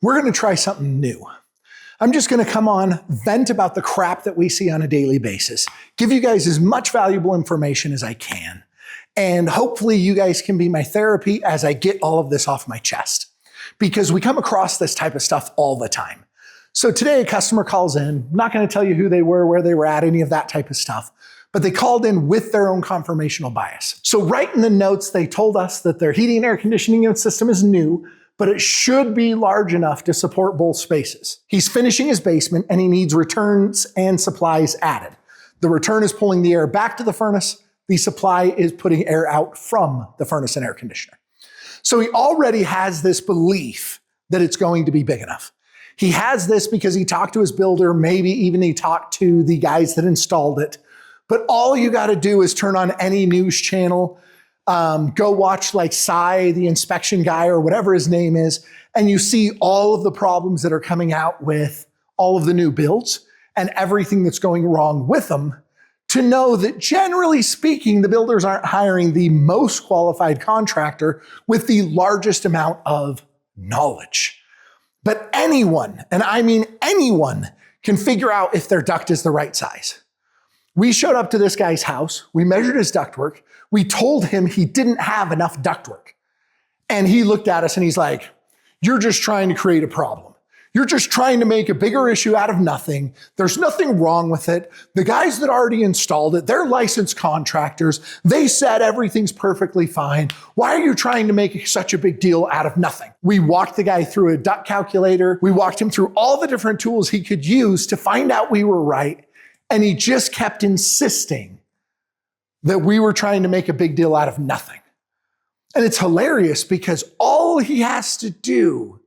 We're going to try something new. I'm just going to come on, vent about the crap that we see on a daily basis, give you guys as much valuable information as I can, and hopefully you guys can be my therapy as I get all of this off my chest. Because we come across this type of stuff all the time. So today a customer calls in, I'm not going to tell you who they were, where they were at, any of that type of stuff, but they called in with their own confirmational bias. So right in the notes, they told us that their heating and air conditioning unit system is new, but it should be large enough to support both spaces. He's finishing his basement and he needs returns and supplies added. The return is pulling the air back to the furnace. The supply is putting air out from the furnace and air conditioner. So he already has this belief that it's going to be big enough. He has this because he talked to his builder, maybe even he talked to the guys that installed it. But all you got to do is turn on any news channel, go watch like Cy, the inspection guy, or whatever his name is, and you see all of the problems that are coming out with all of the new builds and everything that's going wrong with them, to know that generally speaking, the builders aren't hiring the most qualified contractor with the largest amount of knowledge. But anyone, and I mean anyone, can figure out if their duct is the right size. We showed up to this guy's house, we measured his ductwork, we told him he didn't have enough ductwork. And he looked at us and he's like, "You're just trying to create a problem. You're just trying to make a bigger issue out of nothing. There's nothing wrong with it. The guys that already installed it, they're licensed contractors. They said everything's perfectly fine. Why are you trying to make such a big deal out of nothing?" We walked the guy through a duct calculator. We walked him through all the different tools he could use to find out we were right. And he just kept insisting that we were trying to make a big deal out of nothing. And it's hilarious because all he has to do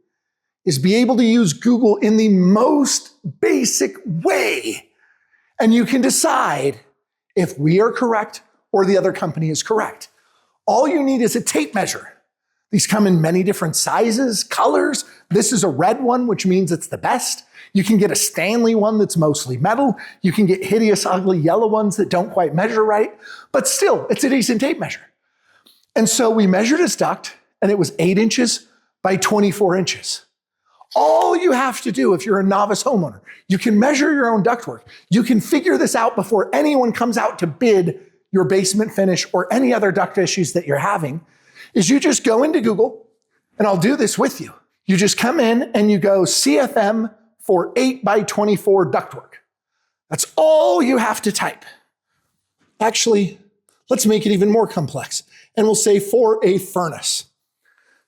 is be able to use Google in the most basic way. And you can decide if we are correct or the other company is correct. All you need is a tape measure. These come in many different sizes, colors. This is a red one, which means it's the best. You can get a Stanley one that's mostly metal. You can get hideous, ugly yellow ones that don't quite measure right. But still, it's a decent tape measure. And so we measured his duct, and it was 8 inches by 24 inches. All you have to do if you're a novice homeowner, you can measure your own ductwork. You can figure this out before anyone comes out to bid your basement finish or any other duct issues that you're having, is you just go into Google, and I'll do this with you. You just come in and you go CFM for 8 by 24 ductwork. That's all you have to type. Actually, let's make it even more complex. And we'll say for a furnace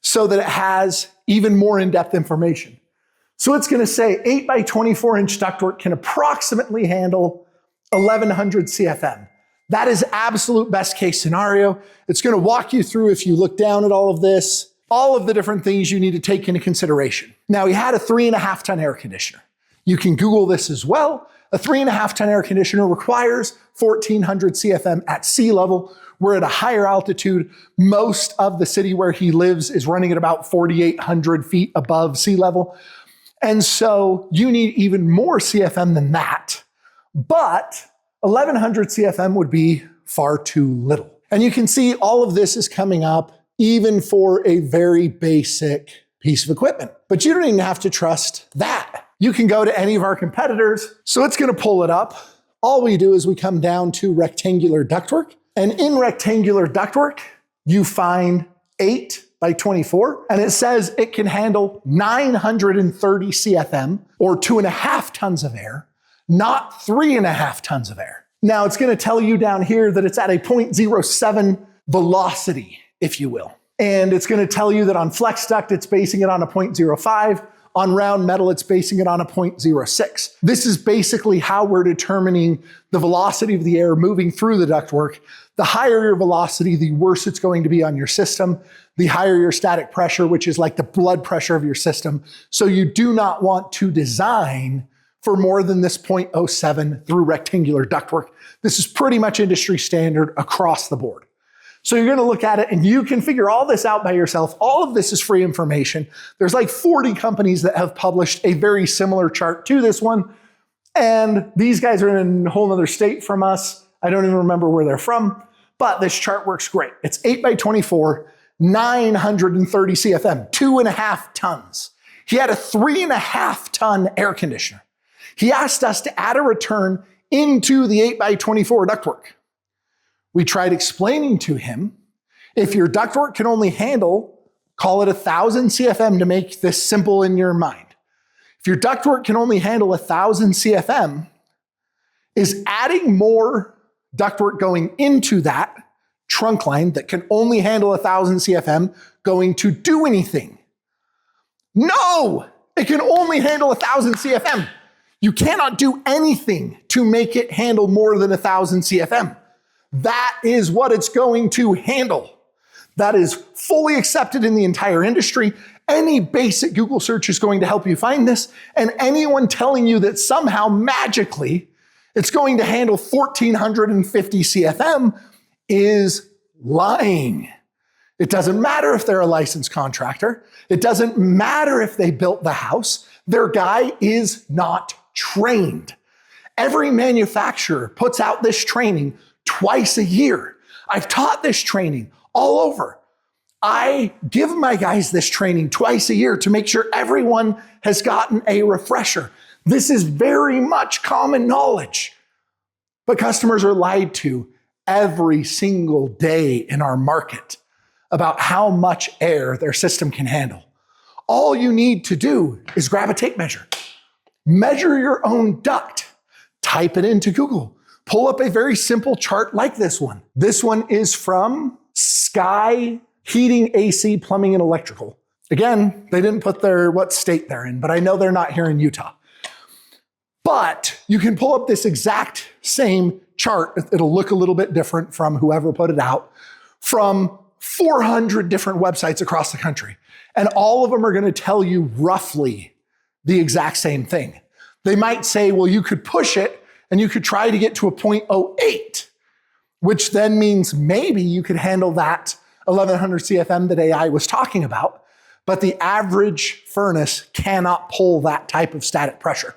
so that it has even more in-depth information. So it's going to say 8 by 24 inch ductwork can approximately handle 1100 CFM. That is absolute best case scenario. It's going to walk you through, if you look down at all of this, all of the different things you need to take into consideration. Now, he had a 3.5 ton air conditioner. You can Google this as well. A 3.5 ton air conditioner requires 1400 CFM at sea level. We're at a higher altitude. Most of the city where he lives is running at about 4,800 feet above sea level. And so you need even more CFM than that. But 1100 CFM would be far too little. And you can see all of this is coming up even for a very basic piece of equipment. But you don't even have to trust that. You can go to any of our competitors. So it's going to pull it up. All we do is we come down to rectangular ductwork. And in rectangular ductwork, you find 8 by 24, and it says it can handle 930 CFM, or 2.5 tons of air, not 3.5 tons of air. Now, it's going to tell you down here that it's at a 0.07 velocity, if you will. And it's going to tell you that on flex duct, it's basing it on a 0.05. On round metal, it's basing it on a 0.06. This is basically how we're determining the velocity of the air moving through the ductwork. The higher your velocity, the worse it's going to be on your system. The higher your static pressure, which is like the blood pressure of your system. So you do not want to design for more than this 0.07 through rectangular ductwork. This is pretty much industry standard across the board. So you're going to look at it and you can figure all this out by yourself. All of this is free information. There's like 40 companies that have published a very similar chart to this one. And these guys are in a whole other state from us. I don't even remember where they're from, but this chart works great. It's 8 by 24, 930 CFM, 2.5 tons. He had a 3.5-ton air conditioner. He asked us to add a return into the 8x24 ductwork. We tried explaining to him, if your ductwork can only handle, call it 1,000 CFM to make this simple in your mind. If your ductwork can only handle 1,000 CFM, is adding more ductwork going into that trunk line that can only handle 1,000 CFM going to do anything? No, it can only handle 1,000 CFM. You cannot do anything to make it handle more than 1,000 CFM. That is what it's going to handle. That is fully accepted in the entire industry. Any basic Google search is going to help you find this. And anyone telling you that somehow magically it's going to handle 1,450 CFM is lying. It doesn't matter if they're a licensed contractor. It doesn't matter if they built the house. Their guy is not trained. Every manufacturer puts out this training twice a year. I've taught this training all over. I give my guys this training twice a year to make sure everyone has gotten a refresher. This is very much common knowledge, but customers are lied to every single day in our market about how much air their system can handle. All you need to do is grab a tape measure, measure your own duct, type it into Google, pull up a very simple chart like this one. This one is from Sky Heating, AC, Plumbing, and Electrical. Again, they didn't put what state they're in, but I know they're not here in Utah. But you can pull up this exact same chart. It'll look a little bit different from whoever put it out, from 400 different websites across the country. And all of them are going to tell you roughly the exact same thing. They might say, well, you could push it and you could try to get to a 0.08, which then means maybe you could handle that 1,100 CFM that AI was talking about, but the average furnace cannot pull that type of static pressure.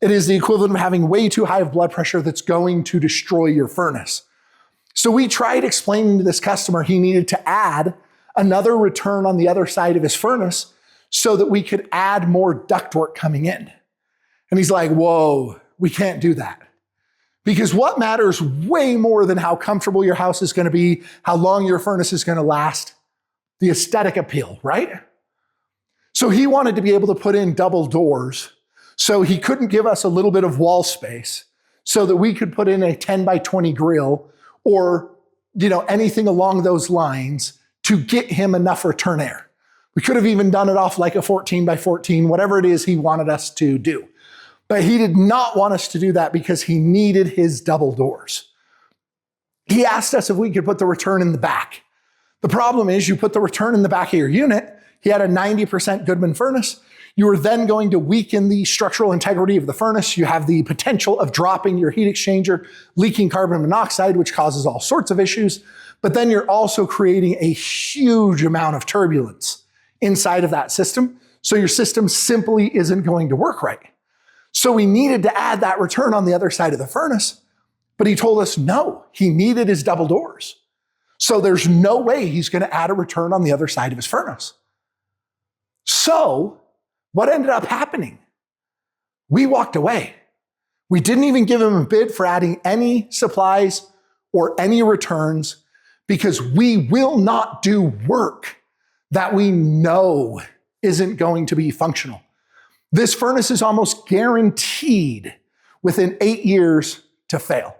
It is the equivalent of having way too high of blood pressure that's going to destroy your furnace. So we tried explaining to this customer he needed to add another return on the other side of his furnace so that we could add more ductwork coming in. And he's like, whoa, we can't do that. Because what matters way more than how comfortable your house is going to be, how long your furnace is going to last? The aesthetic appeal, right? So he wanted to be able to put in double doors, so he couldn't give us a little bit of wall space so that we could put in a 10x20 grill or, anything along those lines to get him enough return air. We could have even done it off like a 14x14, whatever it is he wanted us to do. But he did not want us to do that because he needed his double doors. He asked us if we could put the return in the back. The problem is you put the return in the back of your unit. He had a 90% Goodman furnace. You are then going to weaken the structural integrity of the furnace. You have the potential of dropping your heat exchanger, leaking carbon monoxide, which causes all sorts of issues. But then you're also creating a huge amount of turbulence inside of that system. So your system simply isn't going to work right. So we needed to add that return on the other side of the furnace, but he told us no, he needed his double doors. So there's no way he's going to add a return on the other side of his furnace. So what ended up happening? We walked away. We didn't even give him a bid for adding any supplies or any returns because we will not do work that we know isn't going to be functional. This furnace is almost guaranteed within 8 years to fail.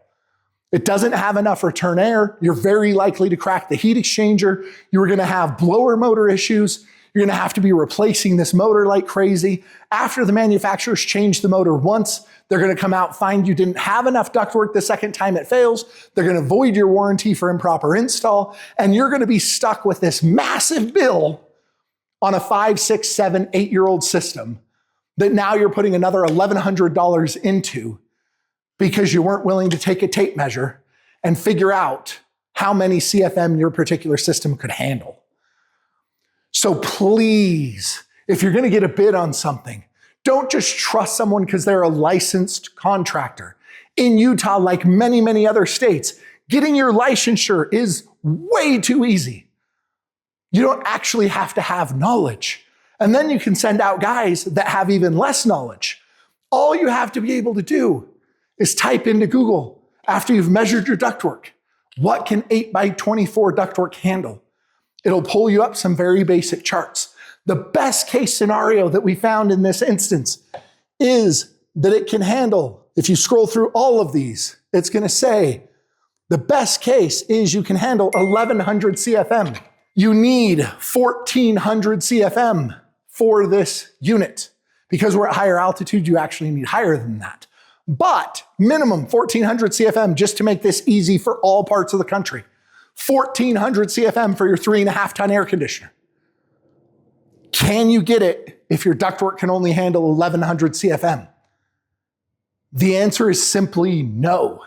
It doesn't have enough return air. You're very likely to crack the heat exchanger. You're going to have blower motor issues. You're going to have to be replacing this motor like crazy. After the manufacturers change the motor once, they're going to come out, find you didn't have enough ductwork the second time it fails. They're going to void your warranty for improper install. And you're going to be stuck with this massive bill on a 5, 6, 7, 8-year-old system that now you're putting another $1,100 into because you weren't willing to take a tape measure and figure out how many CFM your particular system could handle. So please, if you're going to get a bid on something, don't just trust someone because they're a licensed contractor. In Utah, like many, many other states, getting your licensure is way too easy. You don't actually have to have knowledge. And then you can send out guys that have even less knowledge. All you have to be able to do is type into Google, after you've measured your ductwork, what can 8x24 ductwork handle? It'll pull you up some very basic charts. The best case scenario that we found in this instance is that it can handle, if you scroll through all of these, it's going to say the best case is you can handle 1100 CFM. You need 1400 CFM for this unit. Because we're at higher altitude, you actually need higher than that. But minimum 1400 CFM just to make this easy for all parts of the country. 1400 CFM for your 3.5 ton air conditioner. Can you get it if your ductwork can only handle 1100 CFM? The answer is simply no.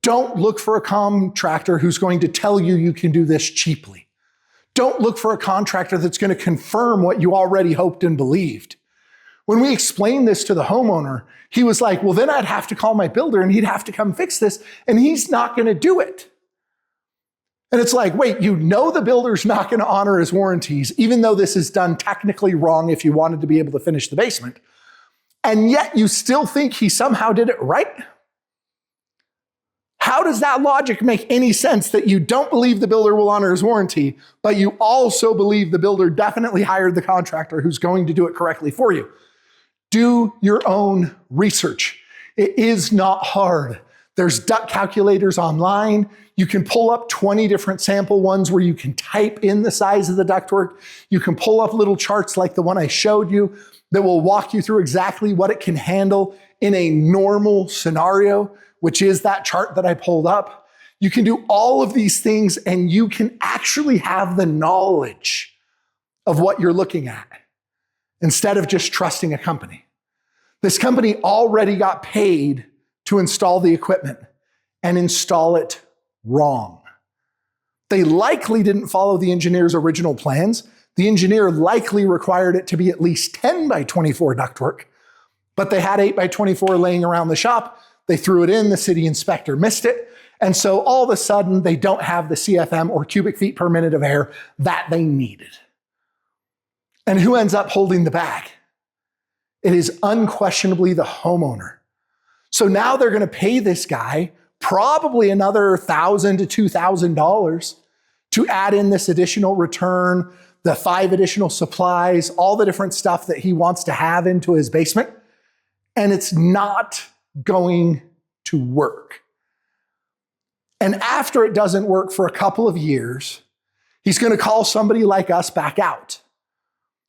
Don't look for a contractor who's going to tell you you can do this cheaply. Don't look for a contractor that's going to confirm what you already hoped and believed. When we explained this to the homeowner, he was like, well, then I'd have to call my builder and he'd have to come fix this, and he's not going to do it. And it's like, wait, you know the builder's not going to honor his warranties, even though this is done technically wrong if you wanted to be able to finish the basement, and yet you still think he somehow did it right? How does that logic make any sense that you don't believe the builder will honor his warranty, but you also believe the builder definitely hired the contractor who's going to do it correctly for you? Do your own research. It is not hard. There's duct calculators online. You can pull up 20 different sample ones where you can type in the size of the ductwork. You can pull up little charts like the one I showed you that will walk you through exactly what it can handle in a normal scenario, which is that chart that I pulled up. You can do all of these things and you can actually have the knowledge of what you're looking at instead of just trusting a company. This company already got paid to install the equipment and install it wrong. They likely didn't follow the engineer's original plans. The engineer likely required it to be at least 10x24 ductwork, but they had 8x24 laying around the shop. They threw it in, the city inspector missed it. And so all of a sudden they don't have the CFM or cubic feet per minute of air that they needed. And who ends up holding the bag? It is unquestionably the homeowner. So now they're going to pay this guy probably another $1,000 to $2,000 to add in this additional return, the 5 additional supplies, all the different stuff that he wants to have into his basement. And it's not going to work. And after it doesn't work for a couple of years, he's going to call somebody like us back out.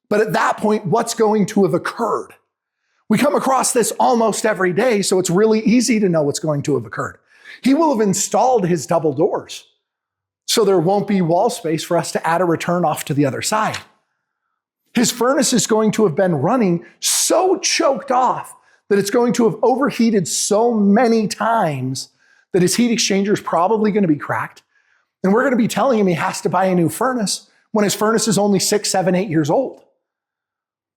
But at that point, what's going to have occurred? We come across this almost every day, so it's really easy to know what's going to have occurred. He will have installed his double doors, so there won't be wall space for us to add a return off to the other side. His furnace is going to have been running so choked off that it's going to have overheated so many times that his heat exchanger is probably going to be cracked. And we're going to be telling him he has to buy a new furnace when his furnace is only 6, 7, 8 years old.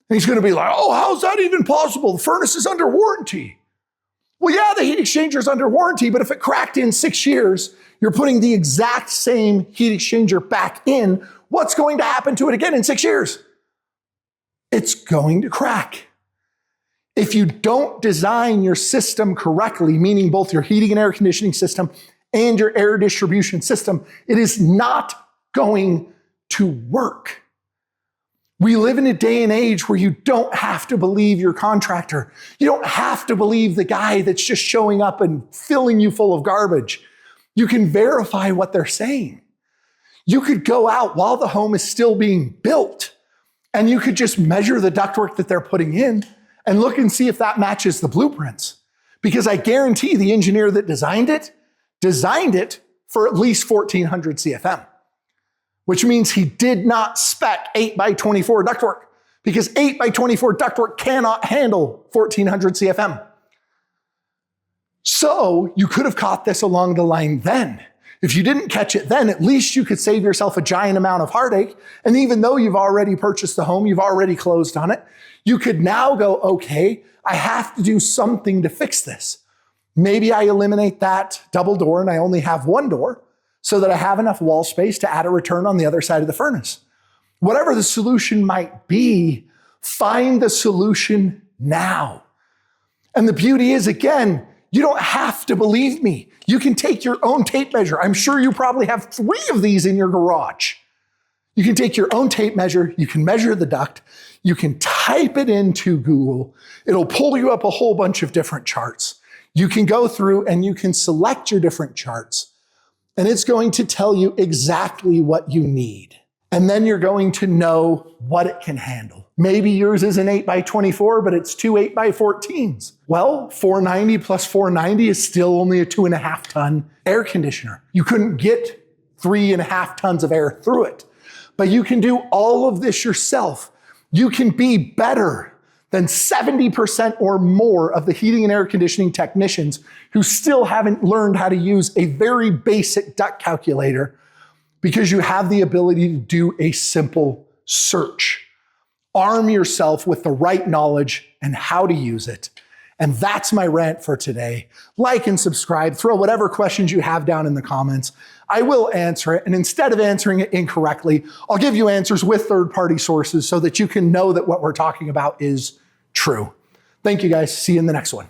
And he's going to be like, oh, how's that even possible? The furnace is under warranty. Well, yeah, the heat exchanger is under warranty, but if it cracked in 6 years, you're putting the exact same heat exchanger back in. What's going to happen to it again in 6 years? It's going to crack. If you don't design your system correctly, meaning both your heating and air conditioning system and your air distribution system, it is not going to work. We live in a day and age where you don't have to believe your contractor. You don't have to believe the guy that's just showing up and filling you full of garbage. You can verify what they're saying. You could go out while the home is still being built, and you could just measure the ductwork that they're putting in and look and see if that matches the blueprints. Because I guarantee the engineer that designed it for at least 1400 CFM. Which means he did not spec 8x24 ductwork, because 8x24 ductwork cannot handle 1400 CFM. So you could have caught this along the line then. If you didn't catch it then, at least you could save yourself a giant amount of heartache. And even though you've already purchased the home, you've already closed on it, you could now go, okay, I have to do something to fix this. Maybe I eliminate that double door and I only have one door, so that I have enough wall space to add a return on the other side of the furnace. Whatever the solution might be, find the solution now. And the beauty is, again, you don't have to believe me. You can take your own tape measure. I'm sure you probably have 3 of these in your garage. You can take your own tape measure. You can measure the duct. You can type it into Google. It'll pull you up a whole bunch of different charts. You can go through and you can select your different charts, and it's going to tell you exactly what you need. And then you're going to know what it can handle. Maybe yours is an 8x24, but it's 2 8x14s. Well, 490 plus 490 is still only a 2.5 ton air conditioner. You couldn't get 3.5 tons of air through it, but you can do all of this yourself. You can be better than 70% or more of the heating and air conditioning technicians who still haven't learned how to use a very basic duct calculator, because you have the ability to do a simple search. Arm yourself with the right knowledge and how to use it. And that's my rant for today. Like and subscribe. Throw whatever questions you have down in the comments. I will answer it. And instead of answering it incorrectly, I'll give you answers with third-party sources so that you can know that what we're talking about is true. Thank you guys. See you in the next one.